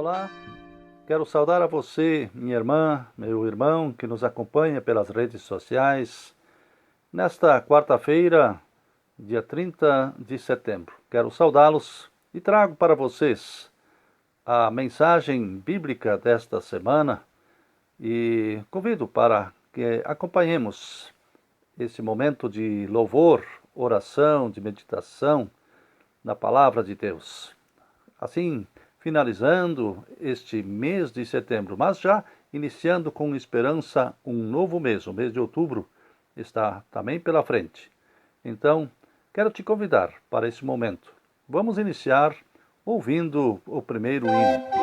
Olá, quero saudar a você, minha irmã, meu irmão, que nos acompanha pelas redes sociais, nesta quarta-feira, dia 30 de setembro. Quero saudá-los e trago para vocês a mensagem bíblica desta semana e convido para que acompanhemos esse momento de louvor, oração, de meditação na palavra de Deus. Assim, finalizando este mês de setembro, mas já iniciando com esperança um novo mês. O mês de outubro está também pela frente. Então, quero te convidar para esse momento. Vamos iniciar ouvindo o primeiro hino.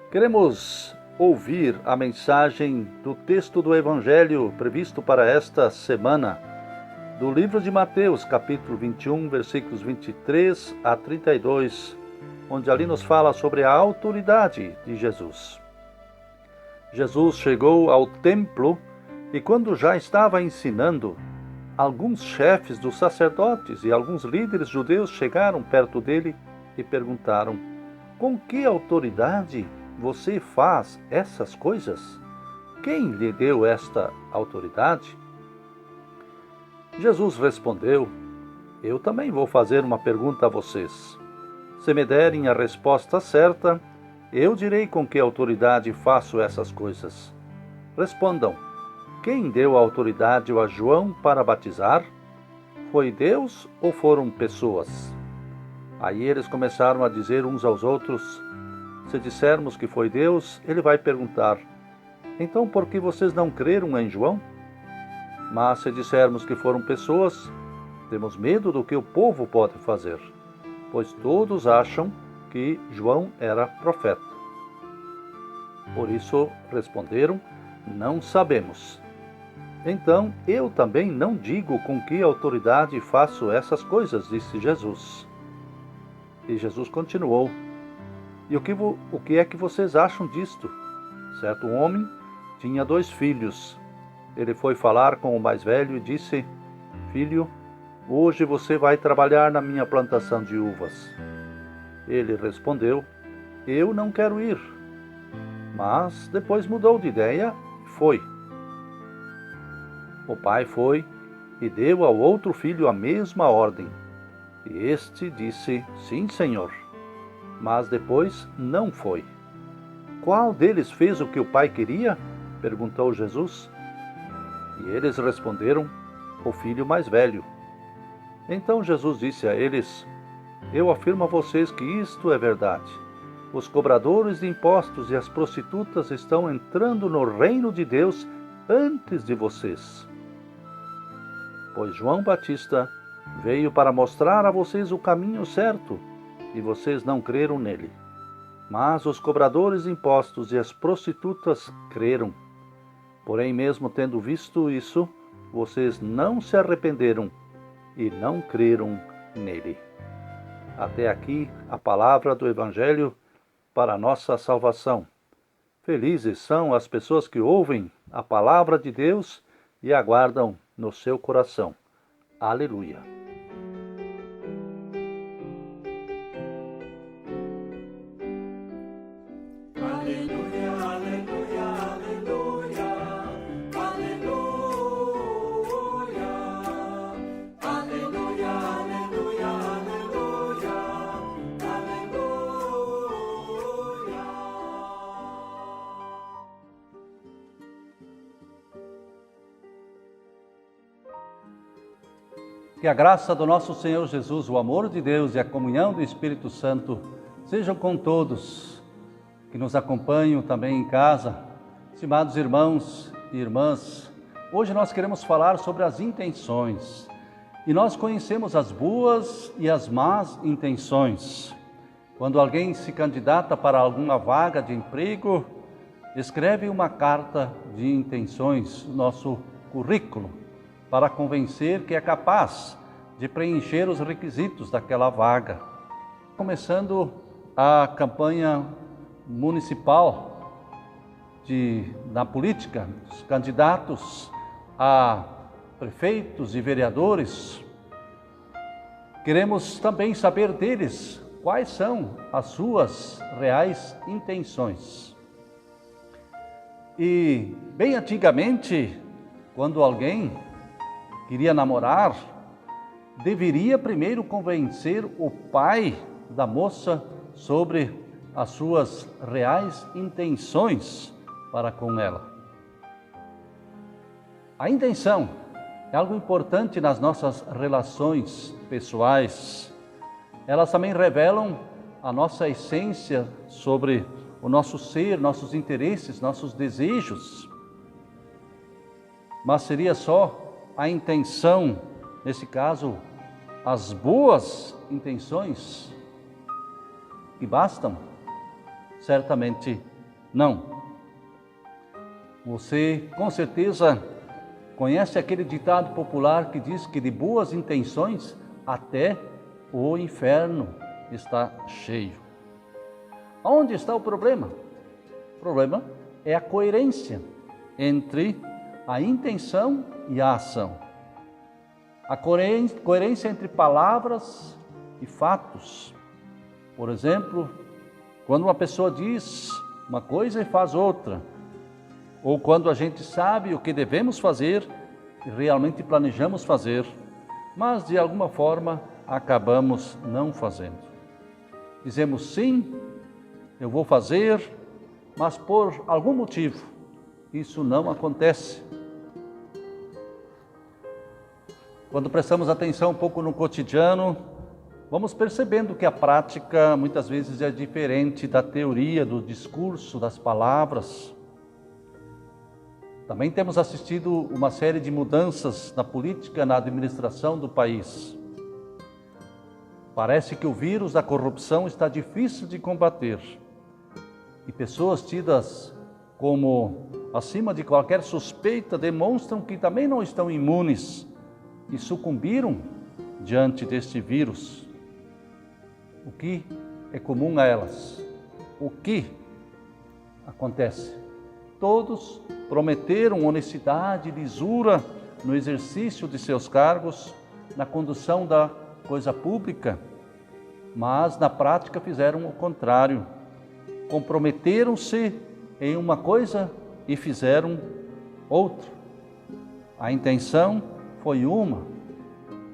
Queremos ouvir a mensagem do texto do Evangelho previsto para esta semana, do livro de Mateus, capítulo 21, versículos 23 a 32, onde ali nos fala sobre a autoridade de Jesus. Jesus chegou ao templo e, quando já estava ensinando, alguns chefes dos sacerdotes e alguns líderes judeus chegaram perto dele e perguntaram: "Com que autoridade você faz essas coisas? Quem lhe deu esta autoridade?" Jesus respondeu: "Eu também vou fazer uma pergunta a vocês. Se me derem a resposta certa, eu direi com que autoridade faço essas coisas. Respondam: quem deu a autoridade a João para batizar? Foi Deus ou foram pessoas?" Aí eles começaram a dizer uns aos outros: "Se dissermos que foi Deus, ele vai perguntar: então por que vocês não creram em João? Mas se dissermos que foram pessoas, temos medo do que o povo pode fazer, pois todos acham que João era profeta." Por isso responderam: "Não sabemos." "Então eu também não digo com que autoridade faço essas coisas", disse Jesus. E Jesus continuou: "E o que é que vocês acham disto? Certo homem tinha 2 filhos. Ele foi falar com o mais velho e disse: 'Filho, hoje você vai trabalhar na minha plantação de uvas.' Ele respondeu: 'Eu não quero ir.' Mas depois mudou de ideia e foi. O pai foi e deu ao outro filho a mesma ordem. E este disse: 'Sim, senhor.' Mas depois não foi. Qual deles fez o que o pai queria? perguntou Jesus. E eles responderam: o filho mais velho. Então Jesus disse a eles: eu afirmo a vocês que isto é verdade. Os cobradores de impostos e as prostitutas estão entrando no reino de Deus antes de vocês. Pois João Batista veio para mostrar a vocês o caminho certo, e vocês não creram nele. Mas os cobradores de impostos e as prostitutas creram. Porém, mesmo tendo visto isso, vocês não se arrependeram e não creram nele. Até aqui a palavra do Evangelho para a nossa salvação. Felizes são as pessoas que ouvem a palavra de Deus e aguardam no seu coração. Aleluia! Aleluia, aleluia, aleluia, aleluia, aleluia, aleluia, aleluia, aleluia. Que a graça do nosso Senhor Jesus, o amor de Deus e a comunhão do Espírito Santo sejam com todos que nos acompanham também em casa. Estimados irmãos e irmãs, hoje nós queremos falar sobre as intenções. E nós conhecemos as boas e as más intenções. Quando alguém se candidata para alguma vaga de emprego, escreve uma carta de intenções no nosso currículo, para convencer que é capaz de preencher os requisitos daquela vaga. Começando a campanha municipal na política, os candidatos a prefeitos e vereadores, queremos também saber deles quais são as suas reais intenções. E bem antigamente, quando alguém queria namorar, deveria primeiro convencer o pai da moça sobre as suas reais intenções para com ela. A intenção é algo importante nas nossas relações pessoais. Elas também revelam a nossa essência sobre o nosso ser, nossos interesses, nossos desejos. Mas seria só a intenção, nesse caso, as boas intenções, que bastam? Certamente não. Você, com certeza, conhece aquele ditado popular que diz que de boas intenções até o inferno está cheio. Onde está o problema? O problema é a coerência entre a intenção e a ação. A coerência entre palavras e fatos. Por exemplo, quando uma pessoa diz uma coisa e faz outra, ou quando a gente sabe o que devemos fazer e realmente planejamos fazer, mas de alguma forma acabamos não fazendo. Dizemos sim, eu vou fazer, mas por algum motivo isso não acontece. Quando prestamos atenção um pouco no cotidiano, vamos percebendo que a prática muitas vezes é diferente da teoria, do discurso, das palavras. Também temos assistido uma série de mudanças na política, na administração do país. Parece que o vírus da corrupção está difícil de combater. E pessoas tidas como acima de qualquer suspeita demonstram que também não estão imunes e sucumbiram diante deste vírus. O que é comum a elas? O que acontece? Todos prometeram honestidade e lisura no exercício de seus cargos, na condução da coisa pública, mas na prática fizeram o contrário. Comprometeram-se em uma coisa e fizeram outra. A intenção foi uma,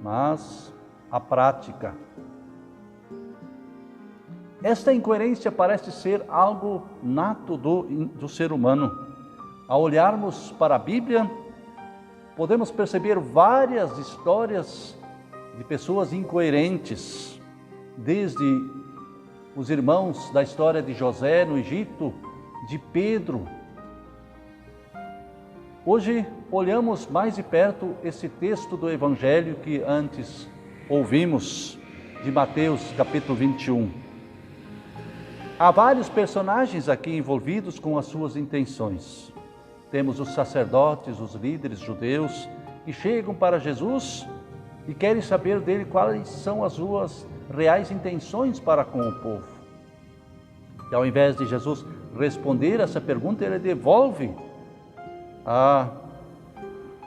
mas a prática. Esta incoerência parece ser algo nato do ser humano. Ao olharmos para a Bíblia, podemos perceber várias histórias de pessoas incoerentes, desde os irmãos da história de José no Egito, de Pedro. Hoje olhamos mais de perto esse texto do Evangelho que antes ouvimos, de Mateus capítulo 21. Há vários personagens aqui envolvidos com as suas intenções. Temos os sacerdotes, os líderes judeus, que chegam para Jesus e querem saber dele quais são as suas reais intenções para com o povo. E ao invés de Jesus responder essa pergunta, ele devolve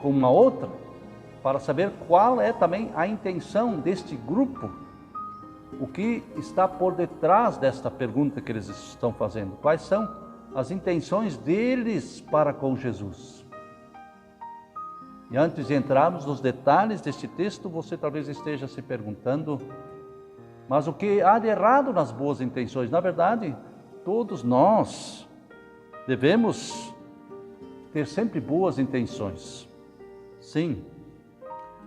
com uma outra, para saber qual é também a intenção deste grupo, o que está por detrás desta pergunta que eles estão fazendo, quais são as intenções deles para com Jesus. E antes de entrarmos nos detalhes deste texto, você talvez esteja se perguntando, mas o que há de errado nas boas intenções? Na verdade, todos nós devemos ter sempre boas intenções. Sim,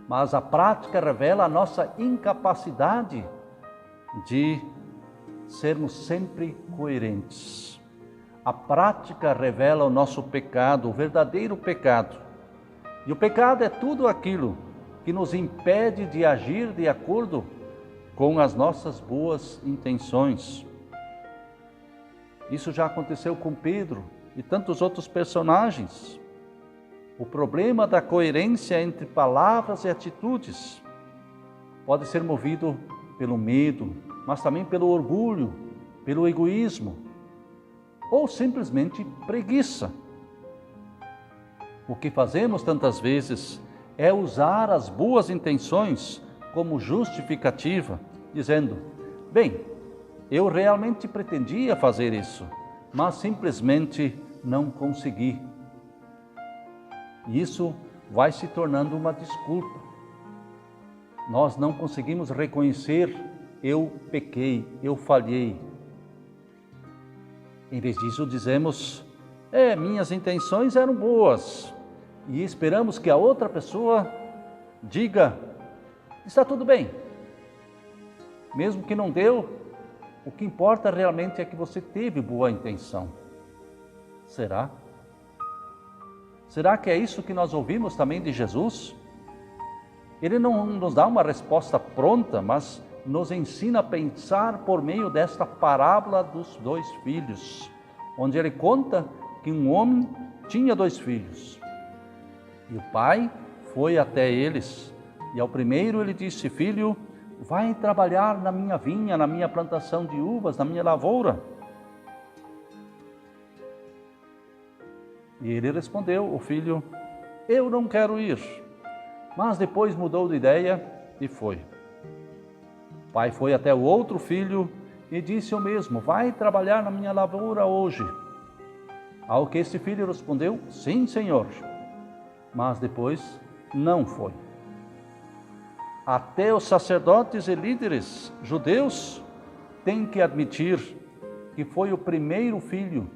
mas a prática revela a nossa incapacidade de sermos sempre coerentes. A prática revela o nosso pecado, o verdadeiro pecado. E o pecado é tudo aquilo que nos impede de agir de acordo com as nossas boas intenções. Isso já aconteceu com Pedro e tantos outros personagens. O problema da coerência entre palavras e atitudes pode ser movido pelo medo, mas também pelo orgulho, pelo egoísmo, ou simplesmente preguiça. O que fazemos tantas vezes é usar as boas intenções como justificativa, dizendo, bem, eu realmente pretendia fazer isso, mas simplesmente não consegui. E isso vai se tornando uma desculpa. Nós não conseguimos reconhecer, eu pequei, eu falhei. Em vez disso, dizemos, minhas intenções eram boas. E esperamos que a outra pessoa diga, está tudo bem. Mesmo que não deu, o que importa realmente é que você teve boa intenção. Será? Será que é isso que nós ouvimos também de Jesus? Ele não nos dá uma resposta pronta, mas nos ensina a pensar por meio desta parábola dos 2 filhos, onde ele conta que um homem tinha 2 filhos. E o pai foi até eles, e ao primeiro ele disse, filho, vai trabalhar na minha vinha, na minha plantação de uvas, na minha lavoura. E ele respondeu, o filho, eu não quero ir. Mas depois mudou de ideia e foi. O pai foi até o outro filho e disse o mesmo, vai trabalhar na minha lavoura hoje. Ao que esse filho respondeu, sim, senhor. Mas depois não foi. Até os sacerdotes e líderes judeus têm que admitir que foi o primeiro filho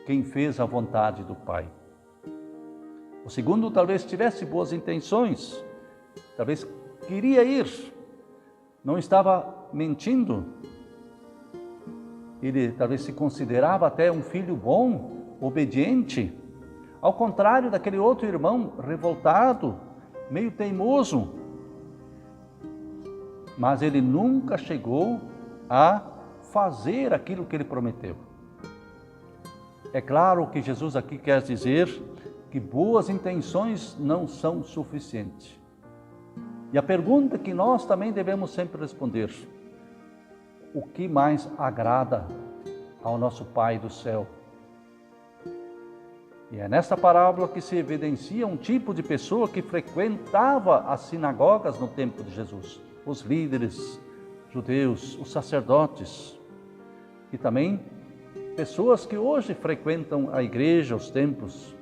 quem fez a vontade do pai. O segundo talvez tivesse boas intenções, talvez queria ir, não estava mentindo. Ele talvez se considerava até um filho bom, obediente, ao contrário daquele outro irmão revoltado, meio teimoso. Mas ele nunca chegou a fazer aquilo que ele prometeu. É claro que Jesus aqui quer dizer que boas intenções não são suficientes. E a pergunta que nós também devemos sempre responder, o que mais agrada ao nosso Pai do céu? E é nesta parábola que se evidencia um tipo de pessoa que frequentava as sinagogas no tempo de Jesus. Os líderes judeus, os sacerdotes, e também pessoas que hoje frequentam a igreja, os templos.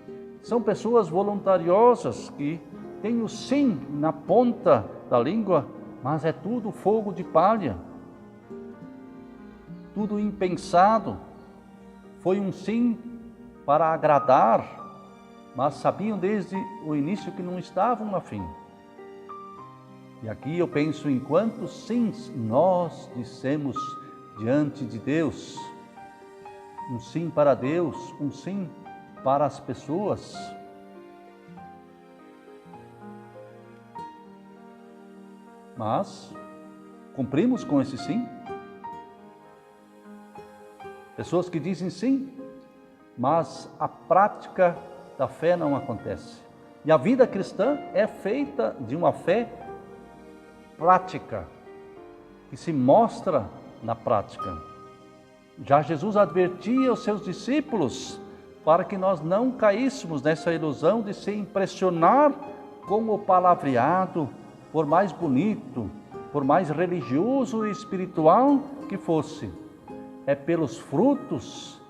São pessoas voluntariosas que têm o sim na ponta da língua, mas é tudo fogo de palha, tudo impensado. Foi um sim para agradar mas sabiam desde o início que não estavam afim. E aqui eu penso em quantos sims nós dissemos diante de Deus. Um sim para Deus, um sim para as pessoas. Mas cumprimos com esse sim? Pessoas que dizem sim, mas a prática da fé não acontece. E a vida cristã é feita de uma fé prática, que se mostra na prática. Já Jesus advertia os seus discípulos para que nós não caíssemos nessa ilusão de se impressionar com o palavreado, por mais bonito, por mais religioso e espiritual que fosse. É pelos frutos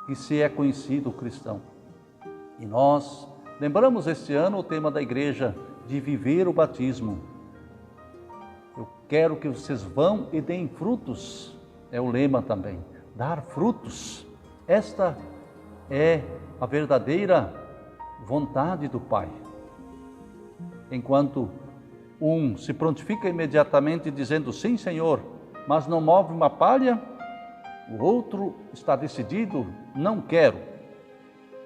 que se é conhecido o cristão. E nós lembramos este ano o tema da igreja, de viver o batismo. Eu quero que vocês vão e deem frutos, é o lema também, dar frutos. Esta é a verdadeira vontade do Pai. Enquanto um se prontifica imediatamente dizendo sim, Senhor, mas não move uma palha, o outro está decidido, não quero,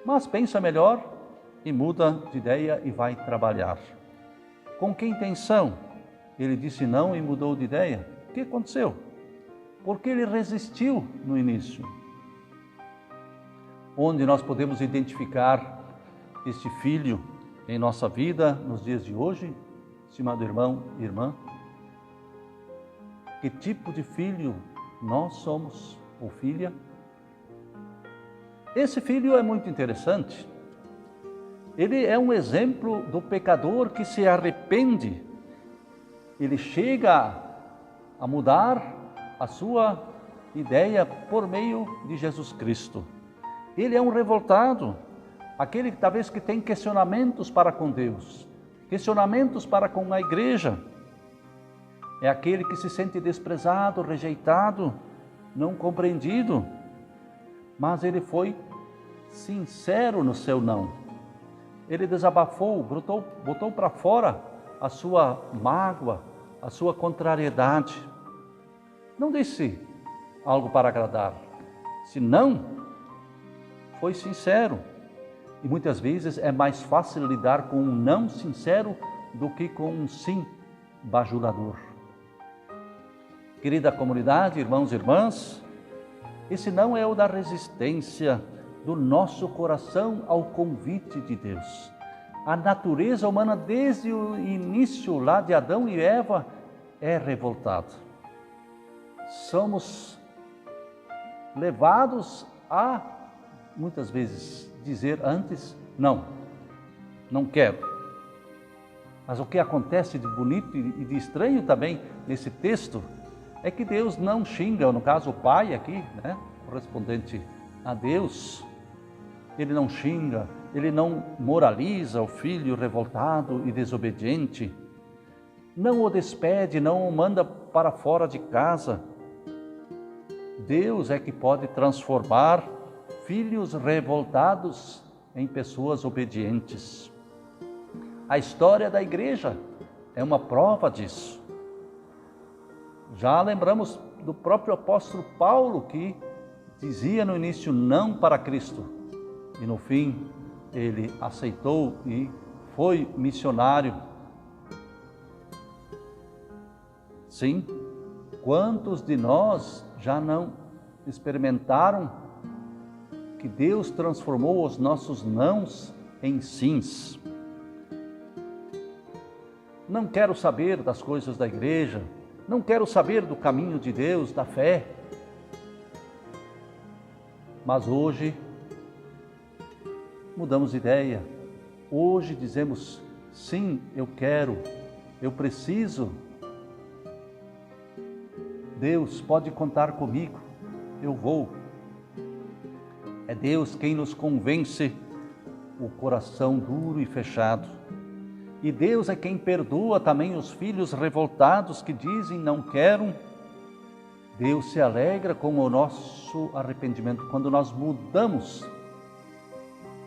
mas pensa melhor e muda de ideia e vai trabalhar. Com que intenção? Ele disse não e mudou de ideia. O que aconteceu? Porque ele resistiu no início. Onde nós podemos identificar este filho em nossa vida nos dias de hoje, estimado irmão e irmã? Que tipo de filho nós somos? Ou filha? Esse filho é muito interessante. Ele é um exemplo do pecador que se arrepende. Ele chega a mudar a sua ideia por meio de Jesus Cristo. Ele é um revoltado, aquele que talvez que tem questionamentos para com Deus, questionamentos para com a igreja. É aquele que se sente desprezado, rejeitado, não compreendido, mas ele foi sincero no seu não. Ele desabafou, botou para fora a sua mágoa, a sua contrariedade. Não disse algo para agradar, se não, foi sincero. E muitas vezes é mais fácil lidar com um não sincero do que com um sim bajulador. Querida comunidade, irmãos e irmãs, esse não é o da resistência do nosso coração ao convite de Deus. A natureza humana, desde o início lá de Adão e Eva, é revoltada. Somos levados a, muitas vezes, dizer antes, não quero. Mas o que acontece de bonito e de estranho também nesse texto, é que Deus não xinga, no caso o pai aqui, correspondente a Deus, ele não xinga, ele não moraliza o filho revoltado e desobediente, não o despede, não o manda para fora de casa. Deus é que pode transformar filhos revoltados em pessoas obedientes. A história da igreja é uma prova disso. Já lembramos do próprio apóstolo Paulo, que dizia no início não para Cristo, e no fim ele aceitou e foi missionário. Sim, quantos de nós já não experimentaram que Deus transformou os nossos nãos em sims? Não quero saber das coisas da igreja, não quero saber do caminho de Deus, da fé. Mas hoje mudamos de ideia. Hoje dizemos, sim, eu quero, eu preciso. Deus pode contar comigo, eu vou. É Deus quem nos convence o coração duro e fechado. E Deus é quem perdoa também os filhos revoltados que dizem não quero. Deus se alegra com o nosso arrependimento quando nós mudamos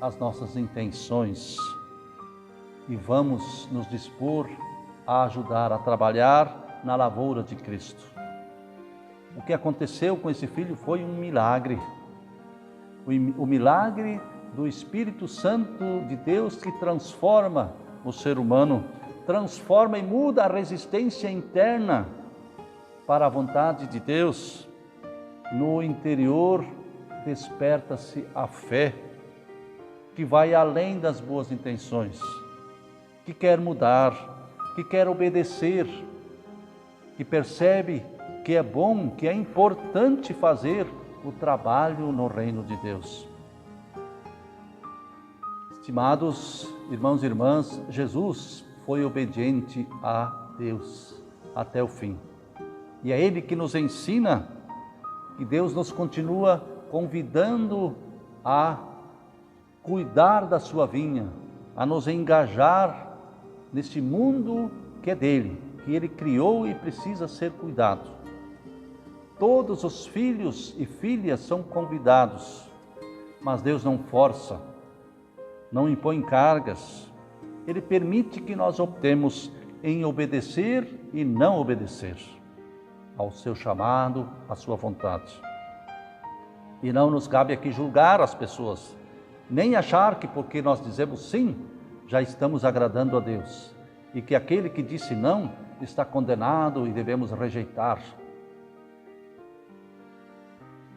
as nossas intenções e vamos nos dispor a ajudar a trabalhar na lavoura de Cristo. O que aconteceu com esse filho foi um milagre. O milagre do Espírito Santo de Deus que transforma o ser humano, transforma e muda a resistência interna para a vontade de Deus. No interior desperta-se a fé, que vai além das boas intenções, que quer mudar, que quer obedecer, que percebe que é bom, que é importante fazer o trabalho no reino de Deus. Estimados irmãos e irmãs, Jesus foi obediente a Deus até o fim. E é Ele que nos ensina que Deus nos continua convidando a cuidar da sua vinha, a nos engajar neste mundo que é dele, que ele criou e precisa ser cuidado. Todos os filhos e filhas são convidados, mas Deus não força, não impõe cargas. Ele permite que nós optemos em obedecer e não obedecer ao seu chamado, à sua vontade. E não nos cabe aqui julgar as pessoas, nem achar que porque nós dizemos sim, já estamos agradando a Deus, e que aquele que disse não está condenado e devemos rejeitar.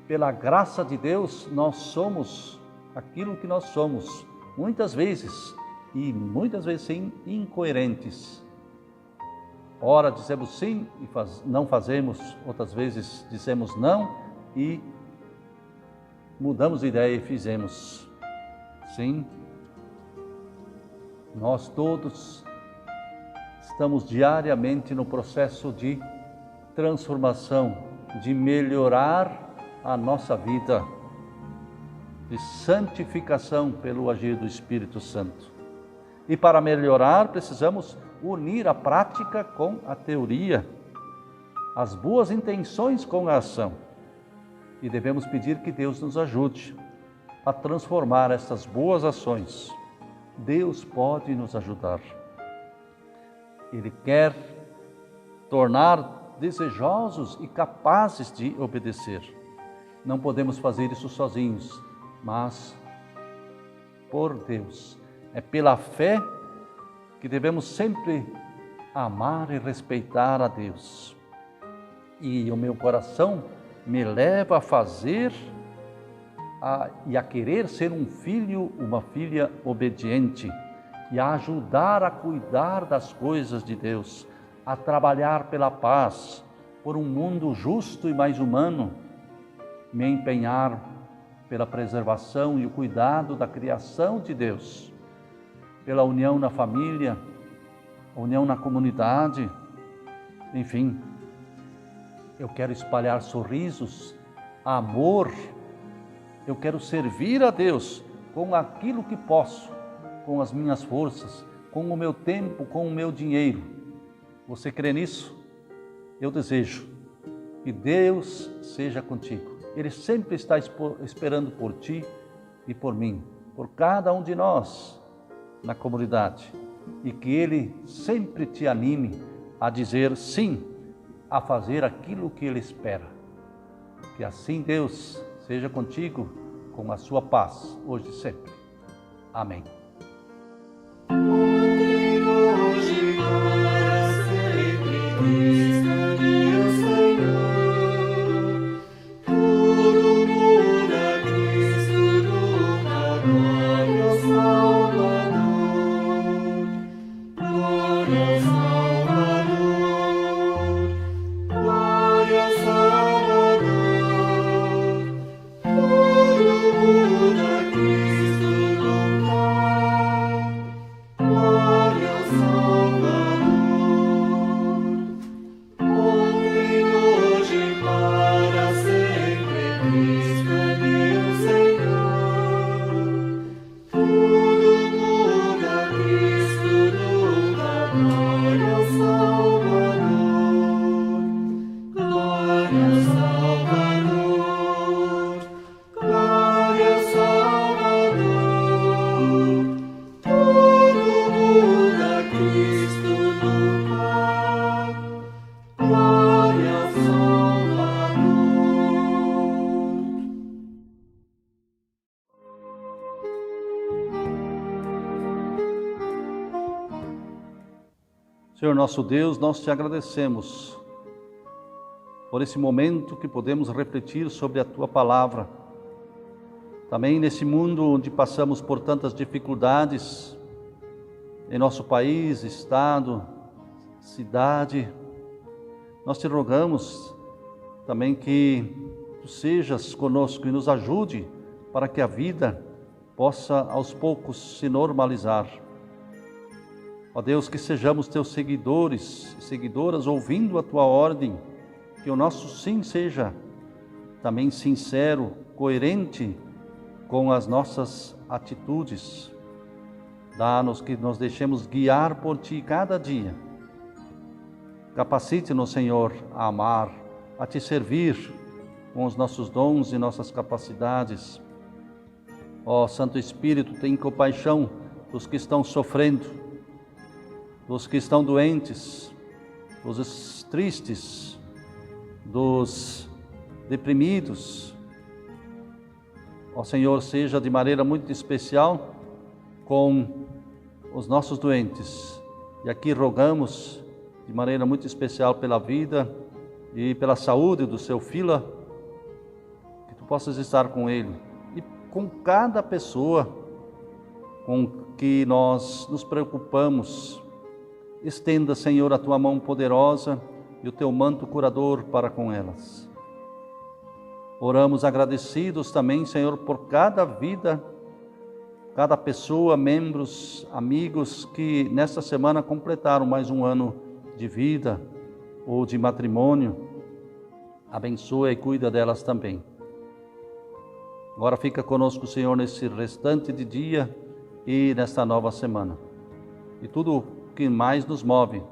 Pela graça de Deus, nós somos aquilo que nós somos, muitas vezes sim, incoerentes. Ora dizemos sim e não fazemos, outras vezes dizemos não e mudamos de ideia e fizemos. Sim, nós todos estamos diariamente no processo de transformação, de melhorar a nossa vida, de santificação pelo agir do Espírito Santo. E para melhorar, precisamos unir a prática com a teoria, as boas intenções com a ação. E devemos pedir que Deus nos ajude a transformar essas boas ações. Deus pode nos ajudar. Ele quer tornar desejosos e capazes de obedecer. Não podemos fazer isso sozinhos, mas por Deus. É pela fé que devemos sempre amar e respeitar a Deus. E o meu coração me leva a fazer e a querer ser um filho, uma filha obediente e a ajudar a cuidar das coisas de Deus, a trabalhar pela paz, por um mundo justo e mais humano, me empenhar pela preservação e o cuidado da criação de Deus, pela união na família, união na comunidade, enfim, eu quero espalhar sorrisos, amor, eu quero servir a Deus com aquilo que posso, com as minhas forças, com o meu tempo, com o meu dinheiro. Você crê nisso? Eu desejo que Deus seja contigo. Ele sempre está esperando por ti e por mim, por cada um de nós na comunidade. E que Ele sempre te anime a dizer sim, a fazer aquilo que Ele espera. Que assim Deus seja contigo com a sua paz, hoje e sempre. Amém. Cristo, Senhor nosso Deus, nós te agradecemos por esse momento que podemos refletir sobre a Tua Palavra. Também nesse mundo onde passamos por tantas dificuldades, em nosso país, estado, cidade, nós te rogamos também que Tu sejas conosco e nos ajude para que a vida possa aos poucos se normalizar. Ó Deus, que sejamos Teus seguidores e seguidoras ouvindo a Tua ordem, que o nosso sim seja também sincero, coerente com as nossas atitudes. Dá-nos que nos deixemos guiar por Ti cada dia. Capacite-nos, Senhor, a amar, a Te servir com os nossos dons e nossas capacidades. Ó Santo Espírito, tem compaixão dos que estão sofrendo, dos que estão doentes, dos tristes, dos deprimidos. Ó Senhor, seja de maneira muito especial com os nossos doentes. E aqui rogamos de maneira muito especial pela vida e pela saúde do seu Fila, que Tu possas estar com ele e com cada pessoa com que nós nos preocupamos. Estenda, Senhor, a Tua mão poderosa e o Teu manto curador para com elas. Oramos agradecidos também, Senhor, por cada vida, cada pessoa, membros, amigos que nesta semana completaram mais um ano de vida ou de matrimônio. Abençoa e cuida delas também. Agora fica conosco, Senhor, nesse restante de dia e nesta nova semana. E tudo o que mais nos move,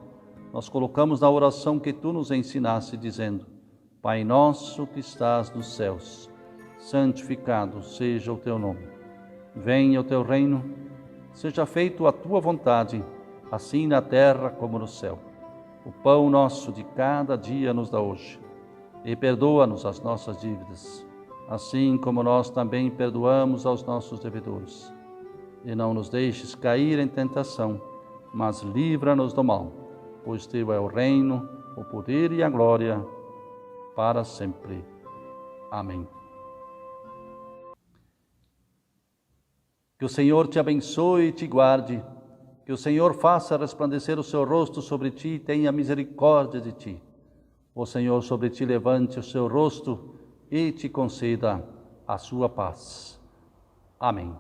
nós colocamos na oração que Tu nos ensinaste, dizendo: Pai nosso que estás nos céus, santificado seja o Teu nome. Venha o Teu reino, seja feita a Tua vontade, assim na terra como no céu. O pão nosso de cada dia nos dá hoje, e perdoa-nos as nossas dívidas, assim como nós também perdoamos aos nossos devedores. E não nos deixes cair em tentação, mas livra-nos do mal, pois Teu é o reino, o poder e a glória, para sempre. Amém. Que o Senhor te abençoe e te guarde, que o Senhor faça resplandecer o seu rosto sobre ti e tenha misericórdia de ti. O Senhor sobre ti levante o seu rosto e te conceda a sua paz. Amém.